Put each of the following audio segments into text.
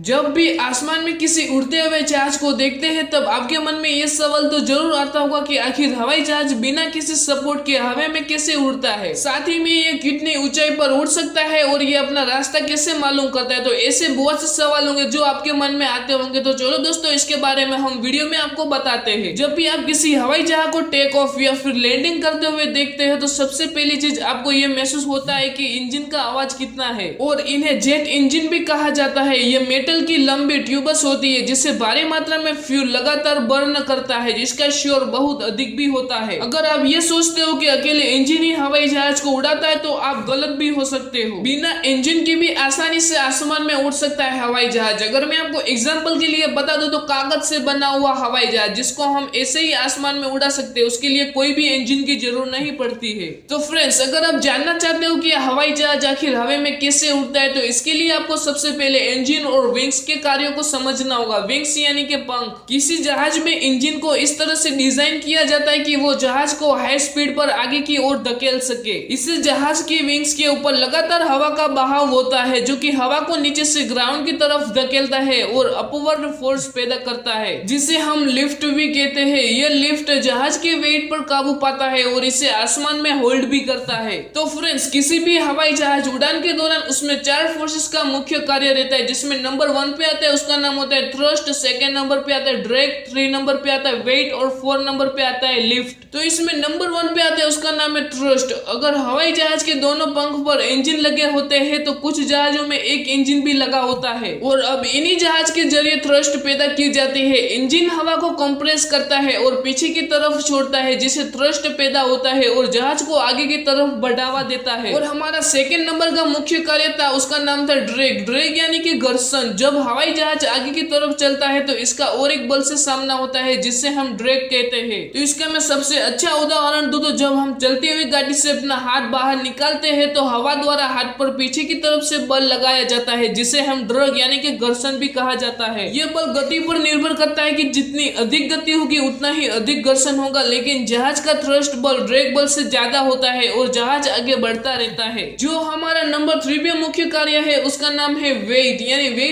जब भी आसमान में किसी उड़ते हुए जहाज को देखते हैं तब आपके मन में ये सवाल तो जरूर आता होगा कि आखिर हवाई जहाज बिना किसी सपोर्ट के हवा में कैसे उड़ता है, साथ ही में ये कितनी ऊंचाई पर उड़ सकता है और ये अपना रास्ता कैसे मालूम करता है। तो ऐसे बहुत से सवाल होंगे जो आपके मन में आते होंगे। तो चलो दोस्तों, इसके बारे में हम वीडियो में आपको बताते हैं। जब भी आप किसी हवाई जहाज को टेक ऑफ या फिर लैंडिंग करते हुए देखते हैं तो सबसे पहली चीज आपको ये महसूस होता है कि इंजन का आवाज कितना है, और इन्हें जेट इंजन भी कहा जाता है। ये मेटल की लंबी ट्यूब्स होती है जिससे भारी मात्रा में फ्यूल लगातार बर्न करता है, जिसका शोर बहुत अधिक भी होता है। अगर आप ये सोचते हो कि अकेले इंजन ही हवाई जहाज को उड़ाता है तो आप गलत भी हो सकते हो। बिना इंजन के भी आसानी से आसमान में उड़ सकता है हवाई जहाज। अगर मैं आपको एग्जांपल के लिए बता दूं तो कागज से बना हुआ हवाई जहाज जिसको हम ऐसे ही आसमान में उड़ा सकते हैं, उसके लिए कोई भी इंजन की जरूरत नहीं पड़ती है। तो फ्रेंड्स, अगर आप जानना चाहते हो कि हवाई जहाज आखिर हवा में कैसे उड़ता है तो इसके लिए आपको सबसे पहले इंजन और विंग्स के कार्यों को समझना होगा। विंग्स यानी कि पंख। किसी जहाज में इंजन को इस तरह से डिजाइन किया जाता है कि वो जहाज को हाई स्पीड पर आगे की ओर धकेल सके। इससे जहाज की विंग्स के ऊपर लगातार हवा का बहाव होता है जो कि हवा को नीचे से ग्राउंड की तरफ धकेलता है और अपवर्ड फोर्स पैदा करता है, जिसे हम लिफ्ट भी कहते हैं। यह लिफ्ट जहाज के वेट पर काबू पाता है और इसे आसमान में होल्ड भी करता है। तो फ्रेंड्स, किसी भी हवाई जहाज उड़ान के दौरान उसमें 4 फोर्सेस का मुख्य कार्य रहता है, जिसमें नंबर 1 पे आता है उसका नाम होता है थ्रस्ट, 2nd नंबर पे आता है ड्रैग, 3 नंबर पे आता है वेट और 4 नंबर पे आता है लिफ्ट। तो इसमें नंबर 1 पे आता है उसका नाम है थ्रस्ट। अगर हवाई जहाज के दोनों पंख पर इंजन लगे होते हैं तो कुछ जहाजों में एक इंजन भी लगा होता है और अब इन्हीं जहाज के जरिए थ्रस्ट पैदा की जाती है। इंजन हवा को कंप्रेस करता है और पीछे की तरफ छोड़ता है जिससे थ्रस्ट पैदा होता है और जहाज को आगे की तरफ बढ़ावा देता है। और हमारा 2nd नंबर का मुख्य कार्य था, उसका नाम था ड्रैग। ड्रैग यानी कि घर्षण। जब हवाई जहाज आगे की तरफ चलता है तो इसका और एक बल से सामना होता है जिससे हम ड्रैग कहते हैं। तो इसका मैं सबसे अच्छा उदाहरण दूं तो जब हम चलती हुई गाड़ी से अपना हाथ बाहर निकालते हैं तो हवा द्वारा हाथ पर पीछे की तरफ से बल लगाया जाता है जिसे हम ड्रैग यानी कि घर्षण भी कहा जाता है। यह बल गति पर निर्भर करता है कि जितनी अधिक गति होगी उतना ही अधिक घर्षण होगा, लेकिन जहाज का थ्रस्ट बल ड्रैग बल से ज्यादा होता है और जहाज आगे बढ़ता रहता है। जो हमारा नंबर 3 पे मुख्य कार्य है उसका नाम है वेट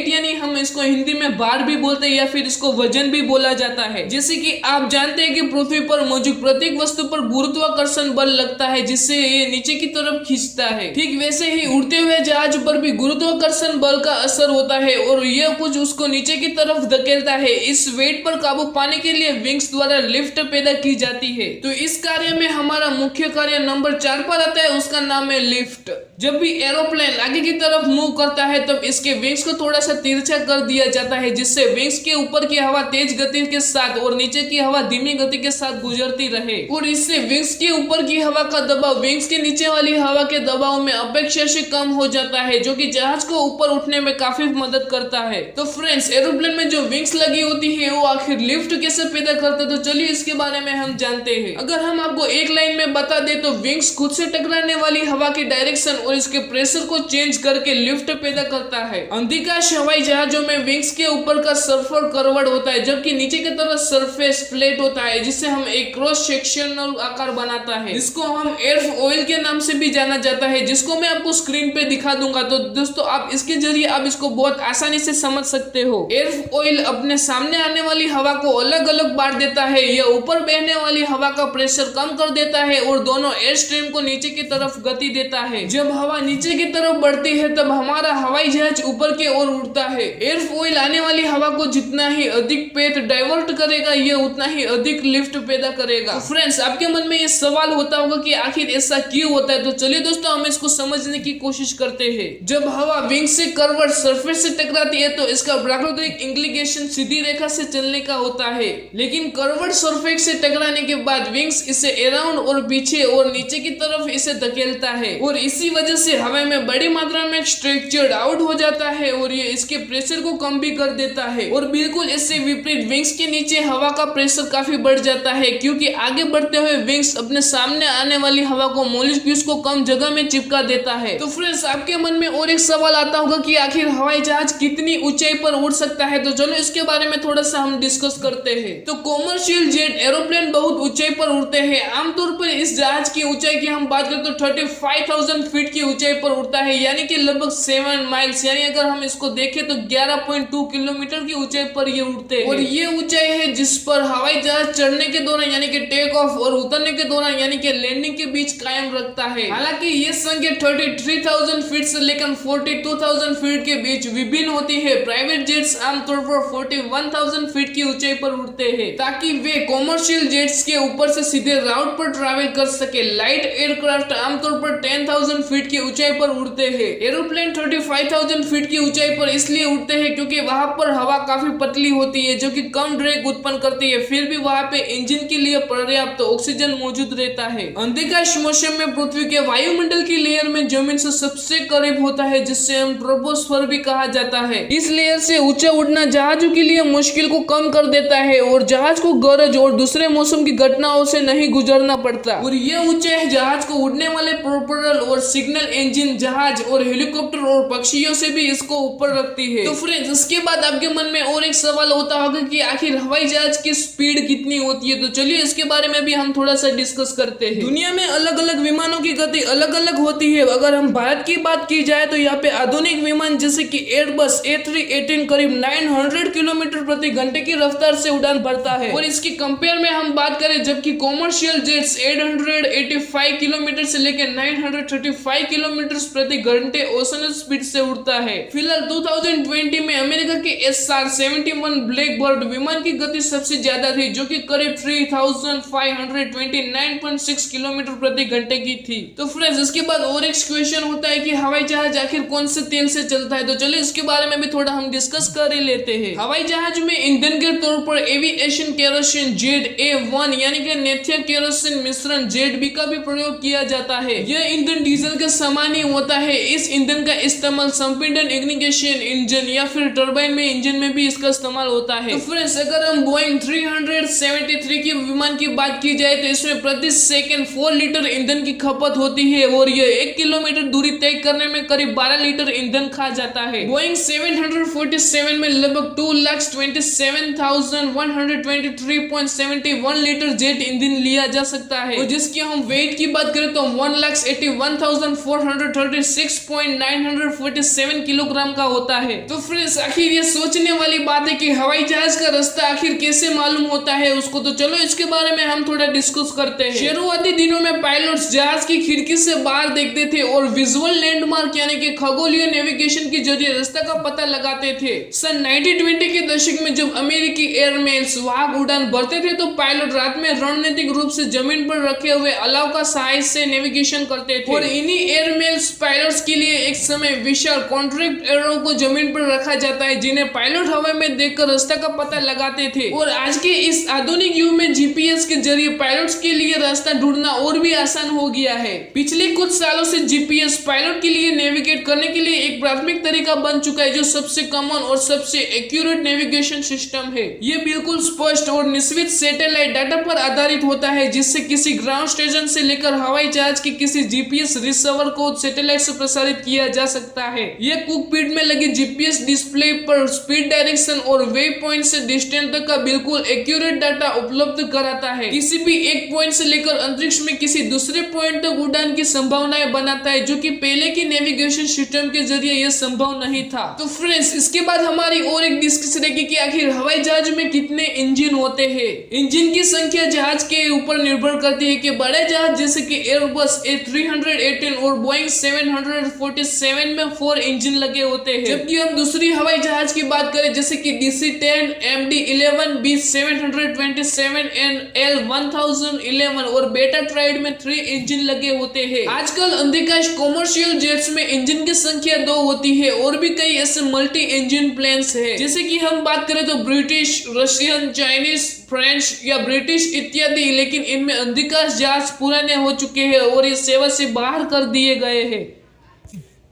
यानी हम इसको हिंदी में भार भी बोलते हैं या फिर इसको वजन भी बोला जाता है। जैसे कि आप जानते हैं कि पृथ्वी पर मौजूद प्रत्येक वस्तु पर गुरुत्वाकर्षण बल लगता है जिससे ये नीचे की तरफ खींचता है। ठीक वैसे ही उड़ते हुए जहाज पर भी गुरुत्वाकर्षण बल का असर होता है और यह कुछ उसको नीचे की तरफ धकेलता है। इस वेट पर काबू पाने के लिए विंग्स द्वारा लिफ्ट पैदा की जाती है। तो इस कार्य में हमारा मुख्य कार्य नंबर 4 पर आता है, उसका नाम है लिफ्ट। जब भी एरोप्लेन आगे की तरफ मूव करता है तब इसके विंग्स को थोड़ा सा तिरछा कर दिया जाता है जिससे विंग्स के ऊपर की हवा तेज गति के साथ और नीचे की हवा धीमी गति के साथ गुजरती रहे, और इससे विंग्स के ऊपर की हवा का दबाव विंग्स के नीचे वाली हवा के दबाव में अपेक्षा से कम हो जाता है, जो कि जहाज को ऊपर उठने में काफी मदद करता है। तो फ्रेंड्स, एरोप्लेन में जो विंग्स लगी होती है वो आखिर लिफ्ट कैसे पैदा करते, तो चलिए इसके बारे में हम जानते हैं। अगर हम आपको एक लाइन में बता दे तो विंग्स खुद से टकराने वाली हवा की डायरेक्शन और इसके प्रेशर को चेंज करके लिफ्ट पैदा करता है। अधिकांश हवाई जहाजों में विंग्स के ऊपर का सरफेस कर्वड होता है जबकि नीचे की तरफ सरफेस फ्लैट होता है, जिससे हम एक क्रॉस सेक्शनल आकार बनाता है, जिसको हम एयरफॉइल के नाम से भी जाना जाता है, जिसको मैं आपको स्क्रीन पे दिखा दूंगा। तो दोस्तों, आप इसके जरिए आप इसको बहुत आसानी से समझ सकते हो। एयरफॉइल अपने सामने आने वाली हवा को अलग अलग बांट देता है। यह ऊपर बहने वाली हवा का प्रेशर कम कर देता है और दोनों एयर स्ट्रीम को नीचे की तरफ गति देता है। जब हवा नीचे की तरफ बढ़ती है तब हमारा हवाई जहाज ऊपर की ओर उड़ता है। एयरफॉइल आने वाली हवा को जितना ही अधिक पेट डाइवर्ट करेगा यह उतना ही अधिक लिफ्ट पैदा करेगा। तो फ्रेंड्स, आपके मन में ये सवाल होता होगा कि आखिर ऐसा क्यों होता है, तो चलिए दोस्तों हम इसको समझने की कोशिश करते हैं। जब हवा विंग से कर्वड सरफेस से टकराती है तो इसका प्राकृतिक इंक्लिनेशन सीधी रेखा से चलने का होता है, लेकिन कर्वड सरफेस से टकराने के बाद विंग्स इसे अराउंड और पीछे और नीचे की तरफ इसे धकेलता है और इसी वजह से हवा में बड़ी मात्रा में स्ट्रेचर्ड आउट हो जाता है और ये इसके प्रेशर को कम भी कर देता है। और बिल्कुल इससे विपरीत विंग्स के नीचे हवा का प्रेशर काफी बढ़ जाता है क्योंकि आगे बढ़ते हुए विंग्स अपने सामने आने वाली हवा को मॉलिक्यूल्स को कम जगह में चिपका देता है। तो फ्रेंड्स, आपके मन में और एक सवाल आता होगा कि आखिर हवाई जहाज कितनी ऊंचाई पर उड़ सकता है, तो चलो इसके बारे में थोड़ा सा हम डिस्कस करते हैं। तो कॉमर्शियल जेट एरोप्लेन बहुत ऊंचाई पर उड़ते हैं। आमतौर पर इस जहाज की ऊंचाई की हम बात करें तो 35,000 फीट की ऊंचाई पर उड़ता है, यानी कि लगभग 7 माइल्स, यानी अगर हम इसको देखें तो 11.2 किलोमीटर की ऊंचाई पर ये उड़ते हैं और ये ऊंचाई है जिस पर हवाई जहाज चढ़ने के दौरान यानी कि टेक ऑफ और उतरने के दौरान यानी कि लैंडिंग के बीच कायम रखता है। हालांकि ये संख्या 33,000 फीट से लेकर 42,000 फीट के बीच विभिन्न होती है। प्राइवेट जेट्स आमतौर पर 41,000 फीट की ऊंचाई पर उड़ते हैं ताकि वे कॉमर्शियल जेट्स के ऊपर से सीधे राउट पर ट्रैवल कर सके। लाइट एयरक्राफ्ट आमतौर पर 10,000 फीट की ऊंचाई पर उड़ते हैं। एरोप्लेन 35,000 फीट की ऊंचाई पर इसलिए उड़ते हैं क्योंकि वहां पर हवा काफी पतली होती है जो कि कम ड्रैग उत्पन्न करती है, फिर भी वहां पे इंजन के लिए पर्याप्त ऑक्सीजन मौजूद रहता है। अंधिकाश मौसम में पृथ्वी के वायुमंडल की लेयर में जमीन से सबसे करीब होता है जिससे हम ट्रोपोस्फीयर भी कहा जाता है। इस लेयर से ऊंचा उड़ना जहाजों के लिए मुश्किल को कम कर देता है और जहाज को गरज और दूसरे मौसम की घटनाओं से नहीं गुजरना पड़ता। और ये ऊंचाई जहाज को उड़ने वाले प्रोपेलर और सिग्नल इंजन, जहाज और हेलीकॉप्टर और पक्षियों से भी इसको ऊपर रखती है। तो फ्रेंड्स, इसके बाद आपके मन में और एक सवाल होता होगा कि आखिर हवाई जहाज की स्पीड कितनी होती है। तो चलिए इसके बारे में भी हम थोड़ा सा डिस्कस करते हैं। दुनिया में अलग अलग विमानों की गति अलग अलग होती है। अगर हम भारत की बात की जाए तो यहाँ पे आधुनिक विमान जैसे कि एयरबस A318 करीब 900 किलोमीटर प्रति घंटे की रफ्तार से उड़ान भरता है और इसकी कंपेयर में हम बात करें जबकि कॉमर्शियल जेट्स 885 किलोमीटर से लेकर 935 किलोमीटर प्रति घंटे औसत स्पीड से उड़ता है। फिलहाल 2020 में अमेरिका के SR-71 ब्लैक बर्ड विमान की गति सबसे ज्यादा थी जो कि करीब 3,529.6 किलोमीटर प्रति घंटे की थी। तो फ्रेंड्स, इसके बाद और एक क्वेश्चन होता है कि हवाई जहाज आखिर कौन से तेल से चलता है। तो चलिए इसके बारे में भी थोड़ा हम डिस्कस कर ही लेते हैं। हवाई जहाज में ईंधन के तौर पर एविएशन केरोसिन ZA1 यानी कि नेथिया केरोसिन मिश्रण ZB का भी प्रयोग किया जाता है। यह ईंधन डीजल के समान ही होता है। इस ईंधन का इस्तेमाल संपीड़न इग्निशन इंजन या फिर टरबाइन में इंजन में भी इसका इस्तेमाल होता है। तो फ्रेंड्स, अगर हम बोइंग 373 की विमान की बात की जाए तो इसमें प्रति सेकंड 4 लीटर ईंधन की खपत होती है और यह 1 किलोमीटर दूरी तय करने में करीब 12 लीटर ईंधन खा जाता है। बोइंग 747 में लगभग 2,27,123.71 लीटर जेट ईंधन लिया जा सकता है और जिसकी हम वेट की बात करें तो 1,81,436.947 किलोग्राम का होता है। तो फ्रेंड्स, आखिर ये सोचने वाली बात है कि हवाई जहाज का रास्ता आखिर कैसे मालूम होता है उसको। तो चलो इसके बारे में हम थोड़ा डिस्कस करते हैं। शुरुआती दिनों में पायलट्स जहाज की खिड़की से बाहर देखते थे और विजुअल लैंडमार्क यानी कि खगोलीय नेविगेशन के जरिए रास्ता का पता लगाते थे। सन 1920 के दशक में जब अमेरिकी एयरमेल्स वहां उड़ान भरते थे तो पायलट रात में रणनीतिक रूप से जमीन पर रखे हुए अलाव का सहायता से नेविगेशन करते थे और इन्हीं एयरमेल्स पायलट्स के लिए एक समय विशाल कॉन्ट्रैक्ट एरो को जमीन पर रखा जाता है जिन्हें पायलट हवा में देखकर रास्ता का पता लगाते थे। और आज के इस आधुनिक युग में जीपीएस के जरिए पायलट्स के लिए रास्ता ढूंढना और भी आसान हो गया है। पिछले कुछ सालों से जीपीएस पायलट के लिए नेविगेट करने के लिए एक प्राथमिक तरीका बन चुका है जो सबसे कॉमन और सबसे एक्यूरेट नेविगेशन सिस्टम है। ये बिल्कुल स्पष्ट और निश्चित सैटेलाइट डाटा पर आधारित होता है जिससे किसी ग्राउंड स्टेशन से लेकर हवाई जहाज के किसी जीपीएस रिसीवर को सैटेलाइट से प्रसारित किया जा सकता है। यह कॉकपिट में लगे जीपीएस डिस्प्ले पर स्पीड, डायरेक्शन और वे पॉइंट से डिस्टेंस तक का बिल्कुल एक्यूरेट डाटा उपलब्ध कराता है। किसी भी एक पॉइंट से लेकर अंतरिक्ष में किसी दूसरे पॉइंट तक उड़ान की संभावनाएं बनाता है जो कि पहले की नेविगेशन सिस्टम के जरिए यह संभव नहीं था। तो फ्रेंड्स, इसके बाद हमारी और एक डिस्कस रहेगी कि आखिर हवाई जहाज में कितने इंजन होते हैं। इंजन की संख्या जहाज के ऊपर निर्भर करती है कि बड़े जहाज जैसे कि एयरबस A318 और बोइंग 747 में 4 इंजन लगे होते हैं, जबकि हम दूसरी हवाई जहाज की बात करें जैसे कि DC-10, MD-11, B-727 and L-1011 और बेटा ट्राइड में 3 इंजन लगे होते हैं। आजकल अंधिकाश कॉमर्शियल जेट्स में इंजन की संख्या 2 होती है और भी कई ऐसे मल्टी इंजन प्लेन्स है जैसे कि हम बात करें तो ब्रिटिश, रशियन, चाइनीज, फ्रेंच या ब्रिटिश इत्यादि, लेकिन इनमें अंधिकाश जहाज पुराने हो चुके हैं और ये सेवा से बाहर कर दिए गए हैं।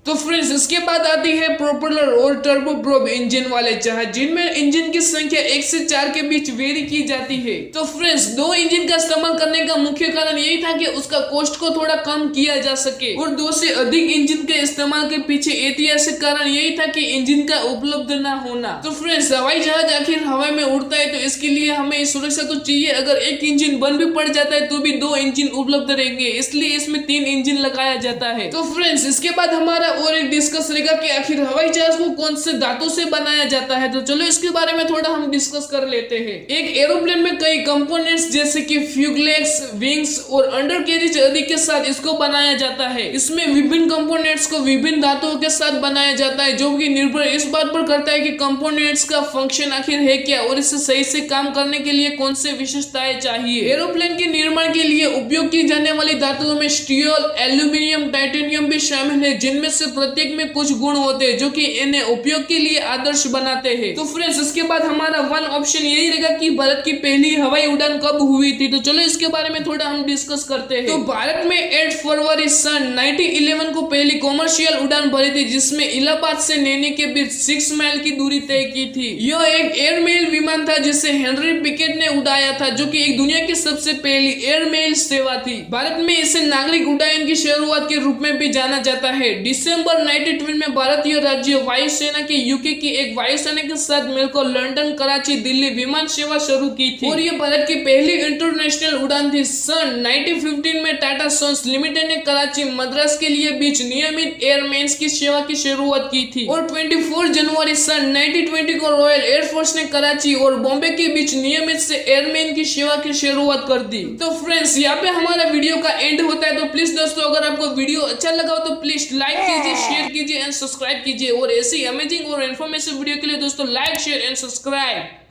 तो फ्रेंड्स, इसके बाद आती है प्रोपेलर और टर्बोप्रोप इंजन वाले जहाज जिनमें इंजन की संख्या 1 से 4 के बीच वेरी की जाती है। तो फ्रेंड्स, 2 इंजन का इस्तेमाल करने का मुख्य कारण यही था कि उसका कॉस्ट को थोड़ा कम किया जा सके और 2 से अधिक इंजन के इस्तेमाल के पीछे ऐतिहासिक कारण यही था कि इंजन का उपलब्ध न होना। तो फ्रेंड्स, हवाई जहाज आखिर हवा में उड़ता है तो इसके लिए हमें सुरक्षा तो चाहिए। अगर एक इंजन बंद भी पड़ जाता है तो भी 2 इंजन उपलब्ध रहेंगे, इसलिए इसमें 3 इंजन लगाया जाता है। तो फ्रेंड्स, इसके बाद हमारा और एक डिस्कस रहेगा कि आखिर हवाई जहाज को कौन से धातु से बनाया जाता है। तो चलो इसके बारे में थोड़ा हम डिस्कस कर लेते हैं। एक एरोप्लेन में कई कंपोनेंट्स जैसे कि फ्यूगलेट्स, विंग्स और अंडर कैरिज आदि के साथ इसको बनाया जाता है। इसमें विभिन्न कंपोनेंट्स को विभिन्न धातुओं के साथ बनाया जाता है, जो कि निर्भर इस बात पर करता है कि कंपोनेंट्स का फंक्शन आखिर है क्या और इसे सही से काम करने के लिए कौन से विशेषताएं चाहिए। एरोप्लेन के निर्माण के लिए उपयोग की जाने वाली धातुओं में स्टील, एल्यूमिनियम, टाइटेनियम भी शामिल है, जिनमें से प्रत्येक में कुछ गुण होते हैं जो कि इन्हें उपयोग के लिए आदर्श बनाते हैं। तो फ्रेंड्स, इसके बाद हमारा वन ऑप्शन यही रहेगा कि भारत की पहली हवाई उड़ान कब हुई थी। तो चलो इसके बारे में थोड़ा हम डिस्कस करते हैं। तो भारत में 8 फरवरी सन 1911 को पहली कॉमर्शियल उड़ान भरी थी, जिसमें इलाहाबाद से नैनी के बीच 6 माइल की दूरी तय की थी। यह एक एयरमेल विमान था जिसे हेनरी पिकेट ने उड़ाया था, जो कि एक दुनिया की सबसे पहली एयरमेल सेवा थी। भारत में इसे नागरिक उड्डयन की शुरुआत के रूप में भी जाना जाता है। दिसंबर 1912 में भारतीय राज्य वायुसेना के यूके की एक वायुसेना के साथ मिलकर लंदन, कराची, दिल्ली विमान सेवा शुरू की थी और यह भारत की पहली इंटरनेशनल उड़ान थी। सन 1915 में टाटा सन्स लिमिटेड ने कराची, मद्रास के लिए बीच नियमित एयरमेन्स की सेवा की शुरुआत की थी और 24 जनवरी सन 1920 को रॉयल एयरफोर्स ने कराची और बॉम्बे के बीच नियमित से एयरमैन की सेवा की शुरुआत कर दी। तो फ्रेंड्स, यहाँ पे हमारा वीडियो का एंड होता है। तो प्लीज दोस्तों, अगर आपको वीडियो अच्छा लगा हो तो प्लीज लाइक कीजिए, शेयर कीजिए एंड सब्सक्राइब कीजिए और ऐसी अमेजिंग और इन्फॉर्मेटिव वीडियो के लिए दोस्तों लाइक, शेयर एंड सब्सक्राइब।